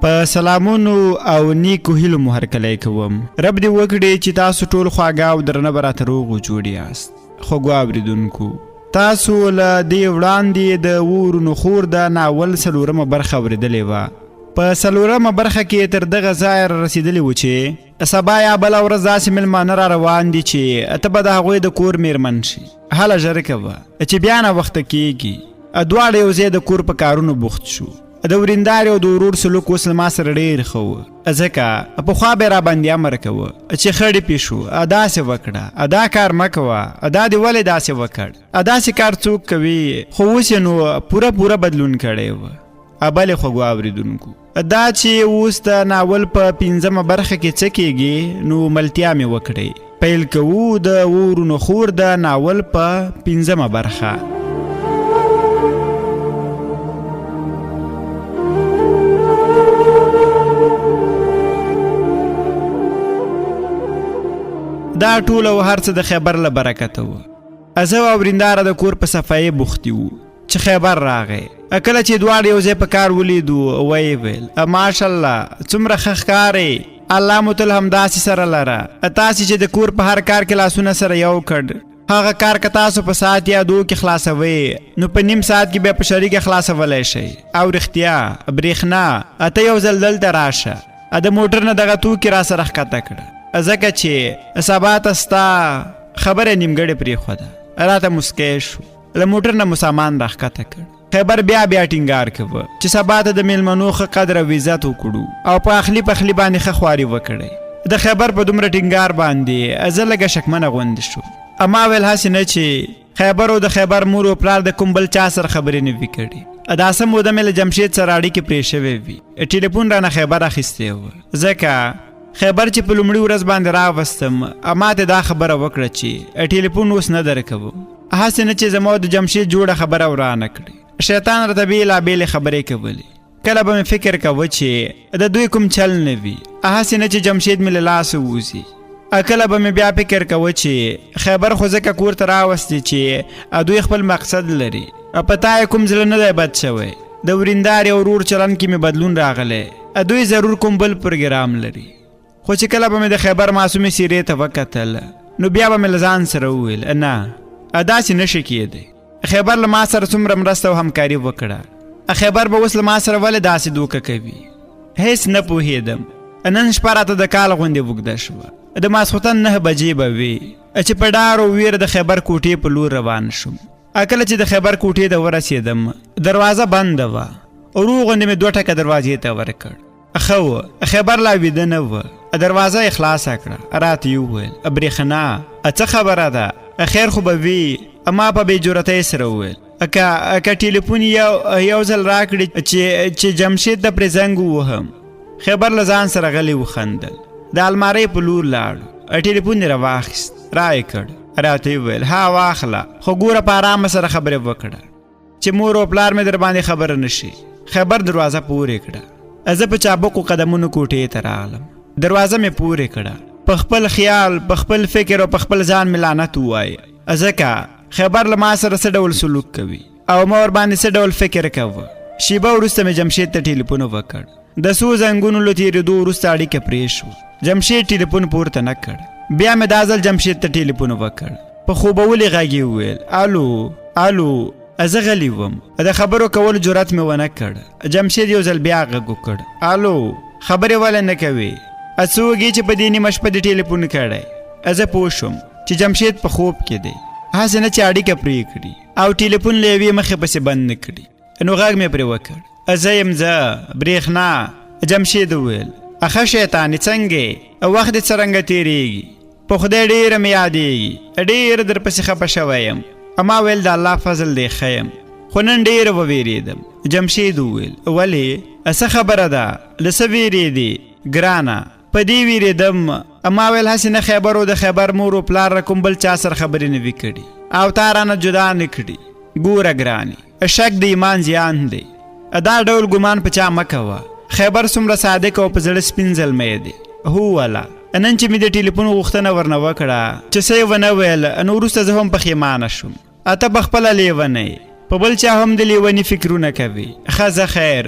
په سلامونو او نیکو هیلو مو هرکلی کوم. رب دې وکړي چې تاسو ټول خواږه او درنه به راته روغ و جوړ یاست. خوږو اورېدونکو، تاسو له دې وړاندې د وورونو خور د ناول 4مه برخه اورېدلې وه. په 4مه برخه کې تر دغه ځایه رسېدلي وو چې سبا یا بله ورځ داسې مېلمانه را روان دي چې ته به د هغوی د کور میرمن شي. هله ژر کوه چې بیا ناوخته کېږي. دواړه یو ځای د کور په کارونو بوخت شو. د ورېندارې او د ورور سلوک اوس له ما سره ډېر ښه و، ځکه پخوا به یې راباندې امر کوه چې خړې پې شو، داسې وکړه، دا کار مه کوه، دا دې ولې داسې وکړ. داسې کار څوک کوي، خو اوس یې نو پوره بدلون کړی و. بلې خوږو اورېدونکو، دا چې اوس د ناول په 5مه برخه کې څه کېږي نو ملتیا مې وکړئ. پیل کوو د وورونو خور د ناول په 5مه برخه. دا ټول او هر څه د خیبر له برکته و. زه او ورېنداره د کور په صفایي بوختي وو چې خیبر راغی. کله چې دواړه یو ځای په کار ولیدو ویې ویل ماشاءالله څومره ښه ښکارې، الله مو تل همداسې سره لره. تاسې چې د کور په هر کار کې لاسونه سره یو کړ، هغه کار که تاسو په ساعت یا 2 کې خلاصوئ نو په نیم ساعت کې بیا په شریکه خلاصولی شئ. او رښتیا برېښنا ته یو ځل دلته راشه، د موټر نه دغه توکي را سره ښکته کړه، ځکه چې سبا ته ستا خبره نیمګړې پرېښوده. راته مسکی شو. له موټر نه مو سامان را ښکته کړ. خیبر بیا ټینګار کوه چې سبا ته د میلمنو ښه قدر او عزت وکړو او په اخلي باندې ښه خواري وکړئ. د خیبر په دومره ټینګار باندې زه لږه شکمنه غوندې شوم. اما ویل هسې نه چې خیبر او د خیبر مور او پلار د کوم بل چا سره خبرې نه وي کړې. دا څه موده مې له جمشید سره اړیکې پرې شوې وي. ټیلیفون رانه خیبر اخیستی و، ځکه خیبر چې په لومړي ورځ باندې راوستم ما ته دا خبره وکړه چې ټیلیفون اوس نه درکوم. هسې نه چې زما د جمشید جوړه خبره ورانه کړې. شیطان راته بېلابېلې خبرې کولې. کله به مې فکر کوه چې د دوی کوم چل نه وي، هسې نه چې جمشید مې له لاسه ووځي. کله به مې بیا فکر کوه چې خیبر خو ځکه کور ته راوستې چې دوی خپل مقصد لري. په تا یې کوم زړه نه دی بد شوی. د ورېندارې او ورور چلند کې مې بدلون راغلی. دوی ضرور کوم بل پروګرام لري. خو چې کله به مې د خیبر معصومې څېرې ته وکتل نو بیا به مې له ځان سره وویل نه، داسې نشي کېدی. خیبر له ما سره څومره مرسته او همکاري وکړه، خیبر به اوس له ما سره ولې داسې دوکه کوي؟ هیڅ نه پوهېدم. نن شپه راته د کال غوندې اوږده شوه. د ماسخوتن 9 بجې به وي چې په ډار او ویره د خیبر کوټې په لور روان شوم. کله چې د خیبر کوټې ته ورسېدم دروازه بنده وه. ورو غوندې مې 2 ټکه دروازې ته ورکړ. ښه وه، خیبر لا ویده نه وه. دروازه یې خلاصه کړه. راته یې وویل برېښنا څه خبره ده؟ خیر خو به وي. ما په بې جرأتۍ سره وویل که ټیلیفون یو ځل راکړي چې جمشید ته پرې زنګ ووهم. خیبر له ځان سره غلی وخندل. د المارۍ په لور لاړو. ټیلیفون یې راواخیست، را یې کړ. راته یې وویل ها واخله، خو ګوره په ارامه سره خبرې وکړه چې مور او پلار مې در باندې خبره نه شي. خیبر دروازه پورې کړه. زه په چابکو قدمونو کوټې ته راغلم. دروازه مې پورې کړه. په خپل خیال، په خپل فکر او په خپل ځان مې لعنت ووایه، ځکه خیبر له ما سره څه ډول سلوک کوي او ما ورباندې څه ډول فکر کوه. شیبه وروسته مې جمشید ته ټیلیفون وکړ. د څو زنګونو له تېرېدو وروسته اړیکه پرې شوه. جمشید ټیلیفون پورته نه کړ. بیا مې دا ځل جمشید ته ټیلیفون وکړ. په خوبولي غږ یې وویل الو. زه غلی وم. د خبرو کولو جرأت مې ونه کړ. جمشید یو ځل بیا غږ وکړ. الو، خبرې ولې نه کوې؟ څه وږي چې په دې نیمه شپه دې ټیلیفون کړی؟ زه پوه شوم چې جمشید په خوب کې دی، هسې نه چې اړیکه پرې کړي او ټیلیفون له یوې مخې پسې بند نه کړي. نو غږ مې پرې وکړ. زه یم برېښنا. جمشید وویل ښه شیطانې څنګه وخت دې څرنګه تېرېږي؟ په خدای ډېره مې یادېږي، ډېر درپسې خفه شوی یم. اما ویل د الله فضل دی ښه یم، خو نن ډېره ووېرېدم. جمشید وویل ولې؟ څه خبره ده؟ له څه وېرېدې ګرانه؟ په دې وېرېدم. اما ویل هسې نه خیبر او د خیبر مور او پلار کوم بل چا سره خبرې نه وي کړي او تا رانه جدا نه کړي. ګوره ګرانې، شک د ایمان زیان دی. دا ډول ګمان په چا مه کوه. خیبر څومره صادق او په زړه سپین زلمی دی. هو والا، نن چې مې د ټیلیفون غوښتنه ورنه وکړه چې څه یې ونه ویل نو وروسته زه هم پښیمانه شوم. ته په خپله لیونی، په بل چا هم د لیوني فکرونه کوي. ښه زه خیر،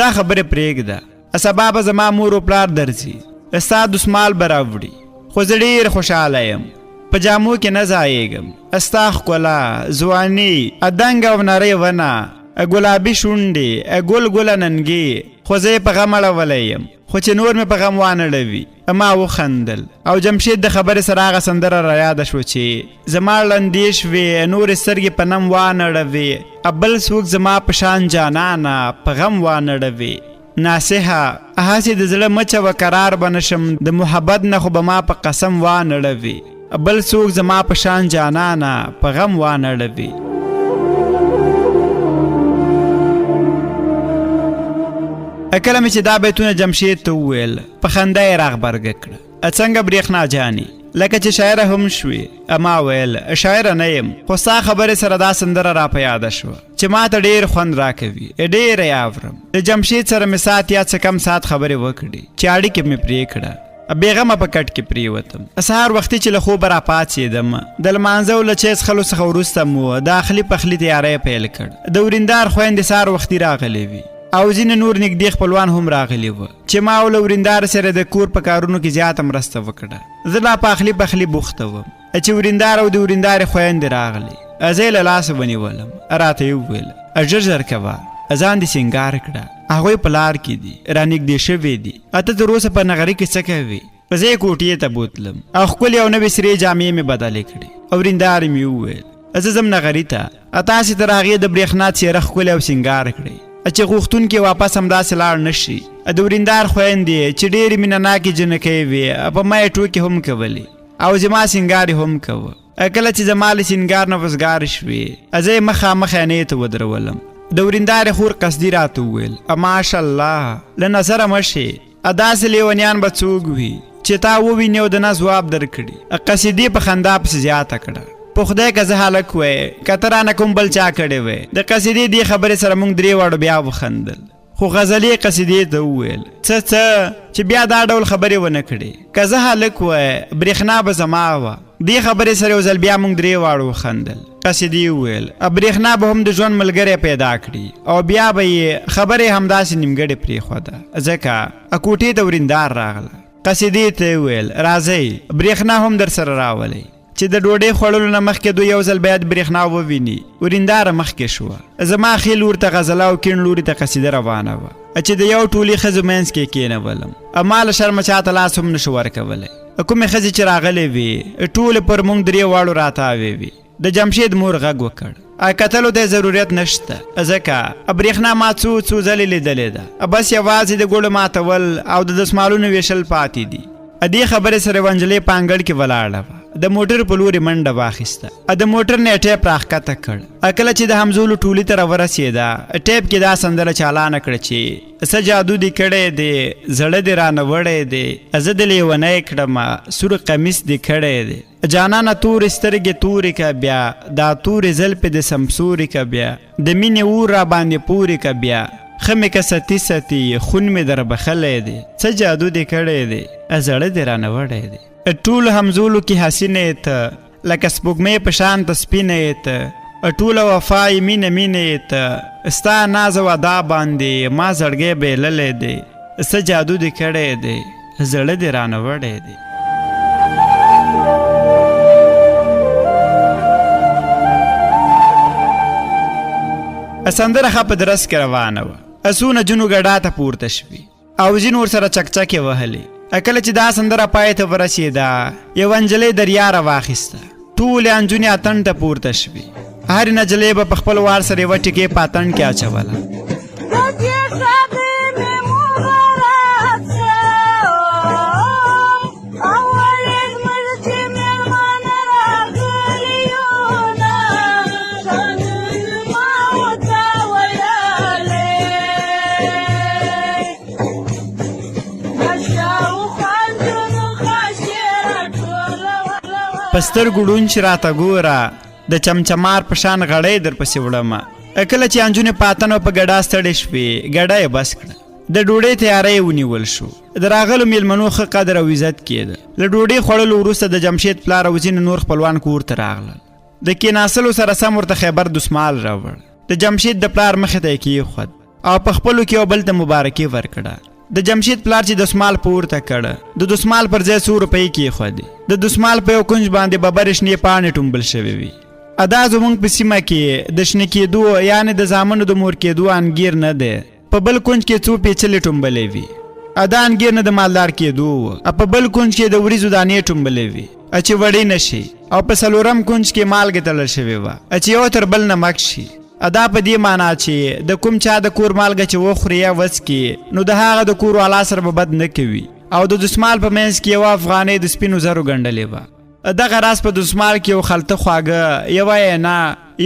دا خبرې پرېږده. سبا به زما مور و پلار درځي، ستا دسمال به راوړي، خو زه ډېر خوشحاله یم، په جامو کې نه ځایږم. ستا ښکلا، ځواني، دنګ او نرۍ ونه، ګلابي شونډې، ګل ګله ننګې، خو زه یې په غم اړولی یم، خو چې نور مې په غم وانړوي. ما وخندل او جمشید د خبرې سره هغه سندره را یاده شو چې زما لندې شوې، نورې سترګې په نم وانړوي، بل څوک زما په شان جانانه په غم وانړوي. ناصحه هسې د زړه مچه و قرار به نشم، د محبت نه خو به ما په قسم وانړوي، بل څوک زما په شان جانانه په غم وانړوي. کله مې چې دا بیتونه جمشید ته وویل، په خندا یې راغبرګه کړه. څنګه برېښنا جانې، لکه چې شاعره هم شوې. ما ویل شاعره نه یم، خو ستا خبرې سره دا سندره را په یاده شوه چې ما ته ډېر خوند راکوي، ډېره یې اورم. د جمشید سره مې ساعت یا څه کم ساعت خبرې وکړې چې اړیکې مې پرې کړه. بېغمه په کټ کې پرېوتم. سهار وختي چې له خوبه را پاڅېدم، د لمانځه او له چای څښلو څخه وروسته مو د اخلي پخلي تیاری پیل کړ. د وریندار خویندې سهار وختي راغلې وي او ځینې نور نږدې خپلوان هم راغلي وه چې ما او له وریندار سره د کور په کارونو کې زیاته مرسته وکړه. زه لا په اخلي پخلي بوخته وم چې وریندار او د وریندارې خویندې راغلې. زه یې له لاسه ونیولم، راته یې وویل ژر ژر کوه، ځان دې سینګار کړه، هغوی په لار کې دي، رانږدې شوي دي. ته تر اوسه په نغري کې څه کوې؟ زه یې کوټې ته بوتلم او ښکلې او نوې سرې جامې مې بدلې کړې. وریندار مې وویل زه ځم نغري ته، تاسې تر هغې د برېښنا څېره ښکلې او سینګار کړئ چې غوښتونکي واپس همداسې لاړ نه شي. د وریندار خویندې چې ډېرې مینه ناکې جنکۍ وې، په ما یې ټوکې هم کولې او زما سینګار یې هم کوه. کله چې زما له سینګار نه وزګارې شوې، زه یې مخامخ عینې ته ودرولم. د وریندارې خور قصدي راته وویل ماشاءالله، له نظره مه شې، داسې لیونیان به څوک وي چې تا وویني او د نه ځواب درکړي. قصیدې په خندا پسې زیاته کړه. په خدای که زه هلک وی، که ته رانه کوم بل چا کړی وی. د قصیدې دې خبرې سره موږ درې واړو بیا وخندل، خو غزلې قصیدې ته وویل څه چې بیا دا ډول خبرې ونه کړې. که زه هلک وی، برېښنا به زما وه. دې خبرې سره یو ځل بیا موږ درې واړو وخندل. قصیدې وویل برېښنا به هم د ژوند ملګری پیدا کړي او بیا به یې خبرې همداسې نیمګړې پرېښوده، ځکه کوټې ته وریندار راغله. قصیدې ته یې وویل راځئ برېښنا هم در سره راولئ چې د ډوډۍ خوړلو نه مخکې دوی یو ځل باید برېښنا وویني. ورینداره مخکې شوه. زما ښي لور ته غزله او کیڼ لوري ته قصیده روانه وه چې د یو ټولي ښځو منځ کې کېنولم. ما له شرمه چاته لاس هم نشو ورکولی. کومې ښځې چې راغلې وې ټولې پر موږ درې واړو راتاوې وې. د جمشید مور غږ وکړ کتلو ته ضرورت نشته، ځکه برېښنا ما څو ځلې لیدلې ده، بس یوازې د ګوړو ماتول او د دسمالونو ویشل پاتې دي. دې خبرې سره یوه نجلۍ په انګړ کې ولاړه وه. د موټر په لورې منډه واخیسته. د موټر نه یې ټیپ راښکته کړ. کله چې د همزولو ټولي ته راورسېده، ټیپ کې دا سندره چالانه کړه چې څه جادو دې کړی دی، زړه دې رانه وړی دی، زه دې لیونی کړمه، سور قمیص دې کړی دی، جانانه تورې سترګې تورې که بیا، دا تورې زلفې د سمسورې که بیا، د مینې اور را باندې پورې که بیا، ښه مې که ستي ستي خون مې در بخلی دی، څه جادو دې کړی دی، زړه دې رانه وړی دی. ټولو همزولو کې حسینه یې ته، لکه سپوږمۍ په شان ته سپینه یې ته، ټوله وفا یې مینه مینه یې ته، ستا ناز او ادا باندې ما زړګی بیللی دی، څه جادو دې کړی دی، زړه دې رانه وړی دی. سندره ښه په درس کې روانه وه. څو نجونو ګډا ته پورته شوي او ځینو ورسره چکچکې وهلې. کله چې دا سندره پای ته ورسېده، یوه نجلۍ دریا راواخیسته. ټولې نجونې اتڼ ته پورته شوې. هرې نجلۍ به په خپل وار سره یوه ټیکې په اتڼ کې اچوله. په سترګو ړوند چې راته ګوره، د چمچمار په شان غړی در پسې وړمه. کله چې انجونې په اتڼ او په ګډا ستړې شوې، ګډه یې بس کړه. د ډوډۍ تیاری یې ونیول شو. د راغلو میلمنو ښه قدر او عزت کېده. له ډوډۍ خوړلو وروسته د جمشید پلار او ځینې نور خپلوان کور ته راغلل. د کېناستلو سره سم ورته خیبر دسمال راوړ. د جمشید د پلار مخې ته یې کېښود او په خپلو کې یو بل ته مبارکي ورکړه. د جمشید پلار چې دسمال پورته کړه د دسمال پر ځای 100 روپۍ کېښودې د دسمال په یو کونج باندې ببرې شنې پاڼې ټومبل شوې وي. ادا زموږ په سیمه کې د شنه کېدو یعنې د زامنو د مور کېدو انګیر نه دی. په بل کونج کې څو پیچلې ټومبلې وي. ادا انګیر نه د مالدار کېدو و. په بل کونج کې د وریځو دانې ټومبلې وي چې وړې نه شي. او په څلورم کونج کې مالګې تړل شوې وه چې یو تر بل نه مک شي. ادا په دې معنا چې د کوم چا د کور مالګه چې وخوري یا وڅکي نو د هغه د کور والا سره به بد نه کوي. او د دسمال په منځ کې یوه افغانۍ د سپینو زرو ګنډلې وه. دغه راز په دسمال کې یو خلطه خواږه، یوه عینه،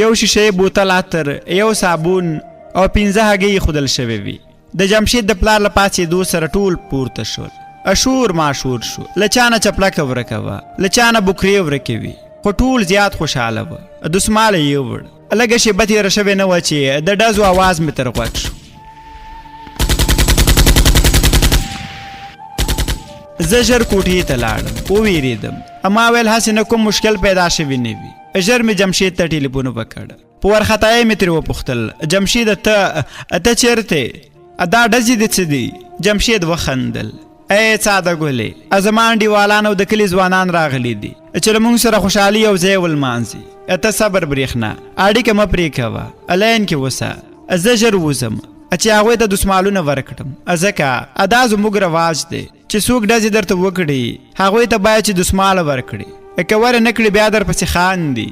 یو شیشې بوتل عطر، یو صابون او 15 هګۍ ایښودل شوې وي. د جمشید د پلار له پاڅېدو سره ټول پورته شول. اشور ماشور شو. له چا نه چپلکه ورکه وه، له چا نه بکرې ورکې وي، خو ټول زیات خوشحاله وه. دسمال یې یووړ. لږه شیبه تېره شوې نه وه چې د ډزو اواز مې تر غوږ شو. زه ژر کوټې ته لاړم. وویرېدم. اما ویل هسې نه کوم مشکل پیدا شوي نه وي. ژر مې جمشید ته ټلیفون وکړ. په وارخطایۍ مې ترې وپوښتل جمشید ته چېرته؟ دا ډزې دې څه دي؟ جمشید وخندل. ای ساده ګلې، زما انډیوالان او د کلي ځوانان راغلي دي چې له موږ سره خوشحالي یو ځای ولمانځي. ته صبر برېښنا، اړیکه مه پرې کوه، لاین کې اوسه. زه ژر وځم چې هغوی ته دسمالونه ورکړم، ځکه دا زموږ رواج دی چې څوک ډزې درته وکړي هغوی ته باید چې دسماله ورکړي. که ور نه کړي بیا درپسې خاندي.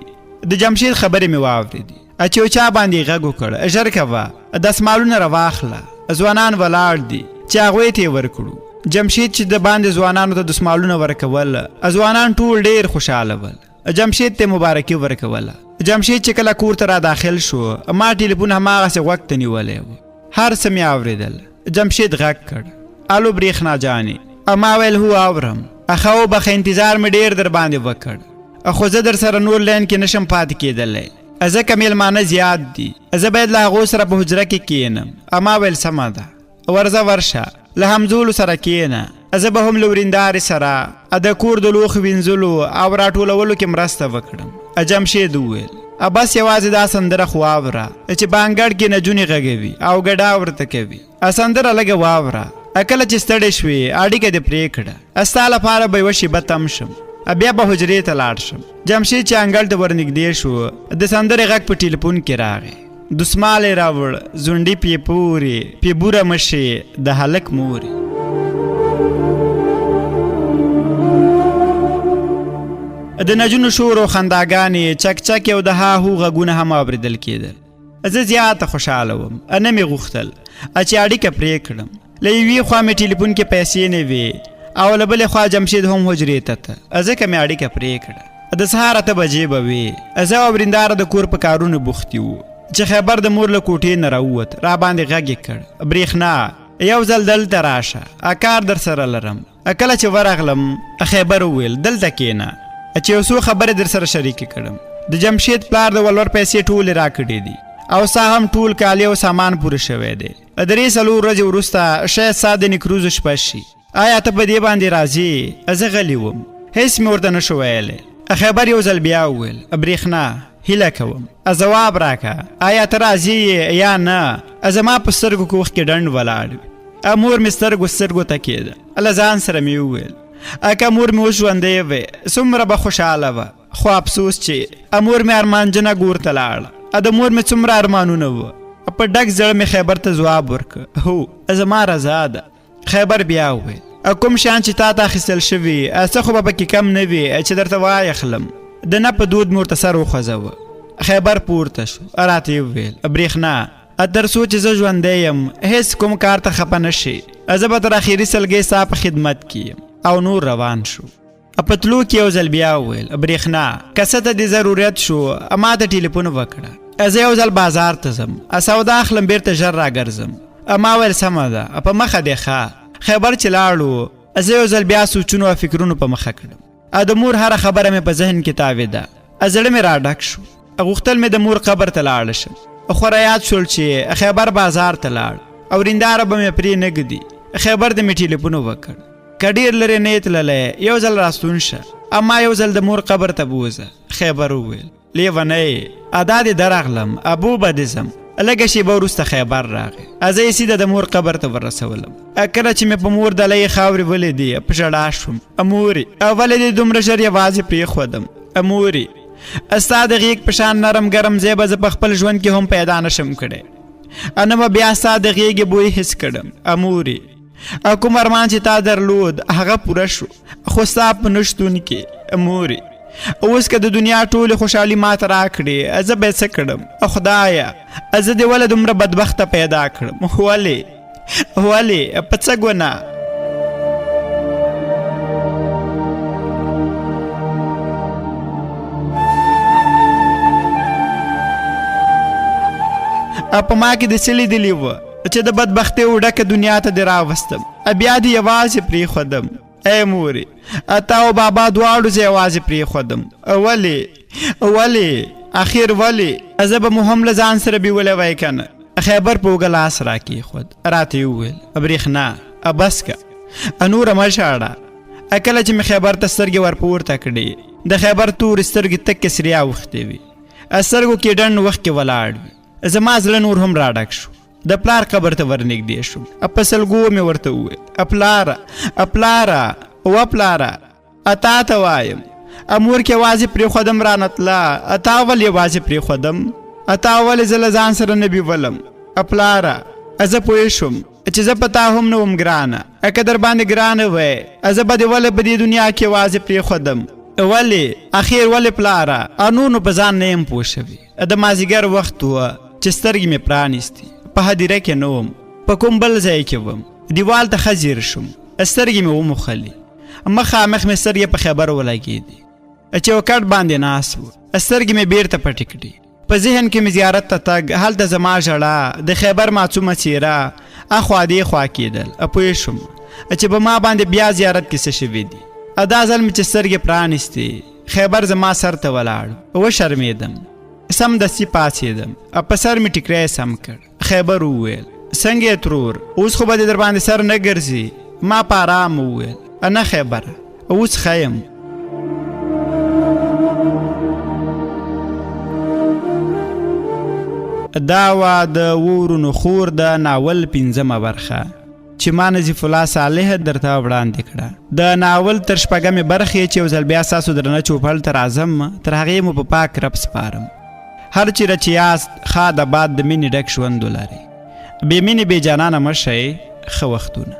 د جمشید خبرې مې واورېدې چې یو چا باندې غږ وکړ، ژر کوه دسمالونه راواخله، ځوانان ولاړ دي چې هغوی ته یې ورکړو. جمشید چې د باندې ځوانانو ته دسمالونه ورکول، ځوانان ټول ډېر خوشحاله ول. جمشید ته مبارکي ورکوله. جمشید چې کله کور ته را داخل شو ما ټلیفون هماغسې غوږ ته نیولی و. هر څه مې اورېدل. جمشید غږ کړ، الو برېښنا جانې. ما ویل هو اورم. ښه وبخه، انتظار مې ډېر در باندې وکړ، خو زه در سره نور لاین کې نشم پاتې کېدلی ځکه میلمانه زیات دي. زه باید له هغو سره په حجره کې کښېنم. ما ویل سمه ده، ورځه ورشه، له همزولو سره کښېنه. زه به هم له ورېندارې سره د کور د لوښو وینځلو او راټولولو کې مرسته وکړم. جمشید وویل بس یوازې دا سندره خو واوره چې بانګړ کې نجونې غږوي او ګډا ورته کوي. سندره لږه واوره. کله چې ستړی شوې اړیکه دې پرې کړه، ستا لپاره به یوه شیبه تم شم، بیا به حجرې ته لاړ شم. جمشید چې انګړ ته ورنږدې شو د سندرې غږ په ټلیفون کې راغی. دسمال یې راوړ، زونډې پې پورې، پې بوره مشې د هلک مورې. د نجونو شور او خنداګانې، چکچک او د هاهو غږونه هم اورېدل کېدل. زه زیاته خوشحاله وم. نه مې غوښتل چې اړیکه پرې کړم. له یوې خوا مې ټلیفون کې پیسې نه وې او له بلې خوا جمشید هم حجرې ته ځکه مې اړیکه پرې کړه. د سهار 8 بجې به وې. زه او ورېنداره د کور په کارونو بوختي وو چې خیبر د مور له کوټې نه راووت. را باندې غږ یې کړ، برېښنا یو ځل دلته راشه، کار در سره لرم. کله چې ورغلم خیبر وویل دلته کښېنه چې یو څو خبرې در سره شریکې کړم. د جمشید پلار د ولور پیسې ټولې راکړې دي او سا هم ټول کالي او سامان پوره شوی دی. 3 ورځې وروسته شاید ستا د نیکروزو شپه شي. آیا ته په دې باندې راځې؟ زه غلی وم، هېڅ مې ورته نه شو ویلی. خیبر یو ځل بیا وویل برېښنا هیله کوم ځواب راکه، آیا ته راځې یا نه؟ زما په سترګو کې اوښکې ډنډ ولاړ وي. مور مې سترګو ته کېده. له ځان سره مې وویل که مور مې اوس ژوندی وی څومره به خوشحاله وه، خو افسوس چې مور مې ارمانجنه ګور ته لاړه. د مور مې څومره ارمانونه وه. په ډک زړه مې خیبر ته ځواب ورکړ، هو زما رضا ده. خیبر بیا وویل کوم شیان چې تا ته اخیستل شوي څه خو به پکې کم نه وي چې درته وایخلم. د نه په دود مې ورته سر وخوځوه. خیبر پورته شو، راته یې وویل برېښنا تر څو چې زه ژوندی یم هېڅ کوم کار ته خفه نه شي. زه به تر اخري سلګۍ ستا په خدمت کې یم. او نور روان شو. په تلو کې یو ځل بیا وویل برېښنا که څه ته دې ضرورت شو ما ته ټلیفون وکړه. زه یو ځل بازار ته ځم، سودا اخلم، بیرته ژر راګرځم. ما ویل سمه ده، په مخه دې ښه. خیبر چې لاړو زه یو ځل بیا سوچونو او فکرونو په مخه کړم. د مور هره خبره مې په ذهن کې تاوېده. زړه مې را ډک شو. غوښتل مې د مور قبر ته لاړه شم، خو را یاد شول چې خیبر بازار ته لاړ او ورېنداره به مې پرې نه ږدي. خیبر ته مې ټلیفون وکړ، که ډېر لرې نه یې تللی یو ځل راستون شه، اما یو ځل د مور قبر ته بوځه. خیبر وویل لیونی دا دې درغلم، ابو به دې ځم، لږه شېبه وروسته خیبر راغی. زه یې سیده د مور قبر ته ورسولم. کله چې مې په مور دلی خاورې ولیدې په ژړا شوم. مورې ولې دې دومره ژر یوازې پرېښودم؟ مورې ستا د غېږ په شان نرم ګرم ځای به زه په خپل ژوند کې هم پیدا نشم کړی، نه به بیا ستا د غېږې بوی حس کړم. مورې کوم ارمان چې تا درلود هغه پوره شو، خو ستا په نشتون کې. مورې اوس که د دنیا ټولې خوشحالي ماته راکړې زه به یې څه کړم؟ خدایه زه دې ولې دومره بدبخته پیدا کړم؟ ولې په څه ګناه؟ په ما کې د څه لیدلي وه چې د بدبختۍ ډکه دنیا ته دې راوستم، بیا دې یوازې پرېښودم. ای مورې تا او بابا دواړو زه یوازې پرېښودم. ولې اخر ولې؟ زه به مو هم له ځان سره بیولی وی که نه؟ خیبر په اوږه لاس راکېښود، راته یې وویل برېښنا بس که نوره مه ژاړه. کله چې مې خیبر ته سترګې ورپورته کړې د خیبر تورې سترګې تکې سرې اوښتې وې، سترګو کې ډنډ وښکې ولاړ وي. زما زړه نور هم راډک شو. د پلار قبر ته ورنږدې شوم. په سلګو مې ورته وویل پلاره تا ته وایم مور کې یوازې پرېښودم رانه تله، تا ولې یوازې پرېښودم؟ تا ولې زه له ځان سره نه بیولم؟ پلاره زه پوه شوم چې زه په تا هم نه وم ګرانه، که در باندې ګرانه وی زه به دې ولې په دې دنیا کې یوازې پرېښودم؟ اخیر ولې پلاره؟ نو په ځان نه یم پوه شوي. د مازدیګر وخت وه چې سترګې مې پرانیستې، په هدیره کې نه وم، په کوم بل ځای کې وم. دیوال ته ښه ځیر شوم، سترګې مې وموښلې، مخامخ مې سترګې په خیبر ولګېدې. چوکټ باندې ناست و، سترګې مې بیرته پټې کړې. په ذهن کې مې زیارت ته تګ، هلته زما ژړا، د خیبر معصومه څېره اخوا دې خوا کېدل. پوه شوم چې په ما باندې بیا زیارت کې څه شوي دي. دا ځل مې چې سترګې پرانیستې خیبر زما سر ته ولاړ، وشرمېدم. سمدستي پاڅېدم، په سر مې ټیکری سم کړ. خیبر وویل څنګه یې ترور؟ اوس خو به دې در باندې سر نه ګرځي؟ ما په ارام وویل نه خیبره اوس ښه یم. دا وه د وورونو خور د ناول 5مه برخه چې ما نظیف الله صالح درته وړاندې کړه. د ناول تر 6مې برخې چې یو ځل بیا ستاسو درنه چوپړ ته راځم، تر هغې مو په پاک رب سپارم. هر چیرې چې یاست ښاد آباد د مینې ډک ژوند ولرئ. بې مینې بې جانانه مه شئ. ښه وختونه.